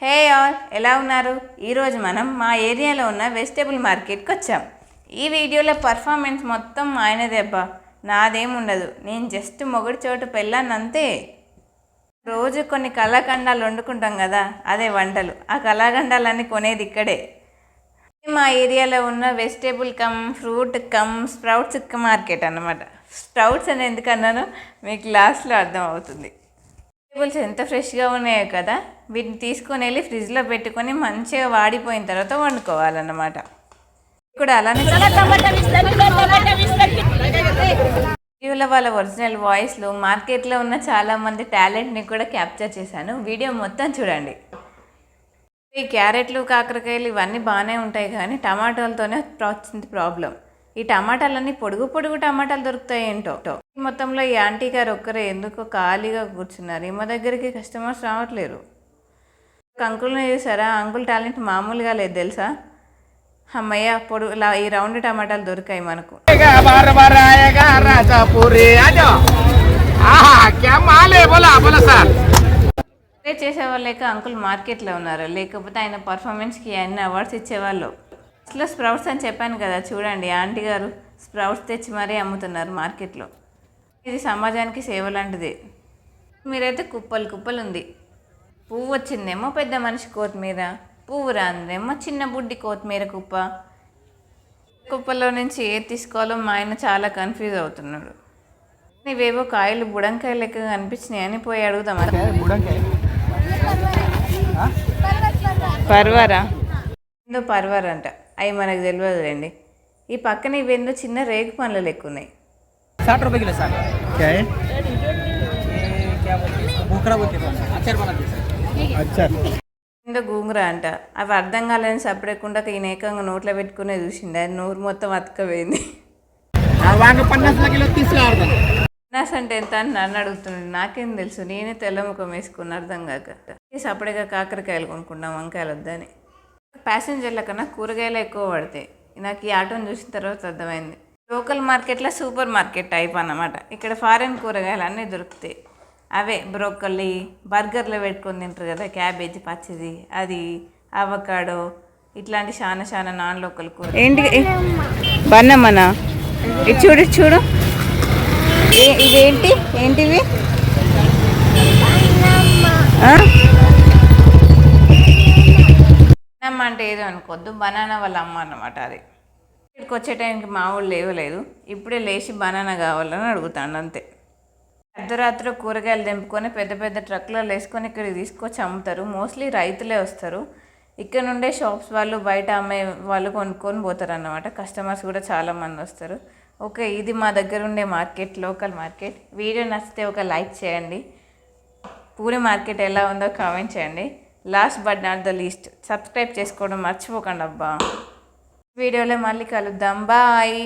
Hey all, ఎలా ఉన్నారు? ఈరోజు మనం మా ఏరియాలో ఉన్న వెజిటేబుల్ మార్కెట్కి వచ్చాం. ఈ వీడియోలో పర్ఫార్మెన్స్ మొత్తం ఆయనదే అబ్బా, నాదేముండదు. నేను జస్ట్ మొగుడి చోటు పెళ్ళానంతే. రోజు కొన్ని కళాఖండాలు వండుకుంటాం కదా, అదే వంటలు. ఆ కళాఖండాలన్నీ కొనేది ఇక్కడే. మా ఏరియాలో ఉన్న vegetable come fruit come sprouts market అన్నమాట. స్ప్రౌట్స్ అని ఎందుకన్నానో మీకు లాస్ట్లో అర్థం అవుతుంది. వెజిటేబుల్స్ ఎంత ఫ్రెష్గా ఉన్నాయో కదా, వీటిని తీసుకొని వెళ్ళి ఫ్రిడ్జ్లో పెట్టుకొని మంచిగా వాడిపోయిన తర్వాత వండుకోవాలన్నమాట. ఇప్పుడు అలానే వీడియోలో వాళ్ళ ఒరిజినల్ వాయిస్లో మార్కెట్లో ఉన్న చాలామంది టాలెంట్ని కూడా క్యాప్చర్ చేశాను. వీడియో మొత్తం చూడండి. ఈ క్యారెట్లు కాకరకాయలు ఇవన్నీ బాగానే ఉంటాయి, కానీ టమాటాలతోనే వచ్చింది ప్రాబ్లం. ఈ టమాటాలన్నీ పొడుగు పొడుగు టమాటాలు దొరుకుతాయి ఏంటో. మొత్తంలో ఈ ఆంటీ గారు ఒక్కరే ఎందుకో ఖాళీగా కూర్చున్నారు. ఈమె దగ్గరికి కస్టమర్స్ రావట్లేరు. అంకుల్ని చూసారా? అంకుల్ టాలెంట్ మామూలుగా లేదు తెలుసా. అమ్మయ్య, ఈ రౌండ్ టమాటాలు దొరికాయి మనకు. చేసేవాళ్ళు లేక అంకుల్ మార్కెట్లో ఉన్నారు, లేకపోతే ఆయన పర్ఫార్మెన్స్కి అన్ని అవార్డ్స్ ఇచ్చేవాళ్ళు. అసలు స్ప్రౌట్స్ అని చెప్పాను కదా, చూడండి ఆంటీ గారు స్ప్రౌట్స్ తెచ్చి మరీ అమ్ముతున్నారు మార్కెట్లో. ఇది సమాజానికి సేవ లాంటిది. మీరైతే కుప్పలు కుప్పలు ఉంది. పువ్వు వచ్చిందేమో పెద్ద మనిషి కొత్తిమీర, పువ్వు రాందేమో చిన్న బుడ్డి కొత్తిమీర కుప్ప. కుప్పలో నుంచి ఏది తీసుకోవాలో మా ఆయన చాలా కన్ఫ్యూజ్ అవుతున్నాడు. ఇవేవో కాయలు బుడంకాయ లెక్క కనిపించినాయి అని పోయి అడుగుదామా. పర్వరా ఏందో పర్వరంట, అవి మనకు తెలియదులేండి. ఈ పక్కన ఇవేందో చిన్న రేగు పండ్ల లెక్క ఉన్నాయి. 60 रुपए किलो साग क्या है? ये क्या बोलते हैं इसको? भूखरा बोलते हैं, अचार बनाते हैं। अच्छा కింద గూంగురా అంట. అవి అర్థం కాలేని సపడకుండా ఈయన ఏకంగా నోట్లో పెట్టుకునే చూసింది. అది నోరు మొత్తం అతకపోయింది. పన్నాస్ అంటే ఎంత అని నన్ను అడుగుతున్నాడు. నాకేం తెలుసు, నేనే తెల్ల ముఖం వేసుకుని అర్థం కాక సపడగా కాకరకాయలు కొనుక్కున్నాం, వంకాయలు వద్దని. ప్యాసింజర్ల కన్నా కూరగాయలు ఎక్కువ పడతాయి. నాకు ఈ ఆటోని చూసిన తర్వాత అర్థమైంది. లోకల్ మార్కెట్లో సూపర్ మార్కెట్ టైప్ అన్నమాట. ఇక్కడ ఫారెన్ కూరగాయలు అన్నీ దొరుకుతాయి. అవే బ్రోకల్లీ, బర్గర్లో పెట్టుకొని తింటారు కదా, క్యాబేజీ పచ్చిది, అది అవకాడో, ఇట్లాంటి చాలా నాన్ లోకల్ కూర. ఏంటి బన్నమ్మనా? ఇది చూడు చూడు, ఇవేంటి ఏంటివి? బనానా అంటే ఏదో అనుకోద్దు, బనానా వాళ్ళ అమ్మ అన్నమాట. అది ఇక్కడికి వచ్చే టైంకి మా వాళ్ళు లేవలేదు, ఇప్పుడే లేచి బనానా కావాలని అడుగుతాను అంతే. అర్ధరాత్రి కూరగాయలు తెంపుకొని పెద్ద పెద్ద ట్రక్లలో వేసుకొని ఇక్కడికి తీసుకొచ్చి అమ్ముతారు. మోస్ట్లీ రైతులే వస్తారు. ఇక్కడ నుండే షాప్స్ వాళ్ళు, బయట అమ్మే వాళ్ళు కొనుక్కొని పోతారు అన్నమాట. కస్టమర్స్ కూడా చాలామంది వస్తారు. ఓకే, ఇది మా దగ్గర ఉండే మార్కెట్, లోకల్ మార్కెట్. వీడియో నచ్చితే ఒక లైక్ చేయండి. పూరి మార్కెట్ ఎలా ఉందో కామెంట్ చేయండి. Last but not the least, subscribe చేసుకోవడం మర్చిపోకండి అబ్బా. వీడియోలో మళ్ళీ కలుద్దాం, బాయ్.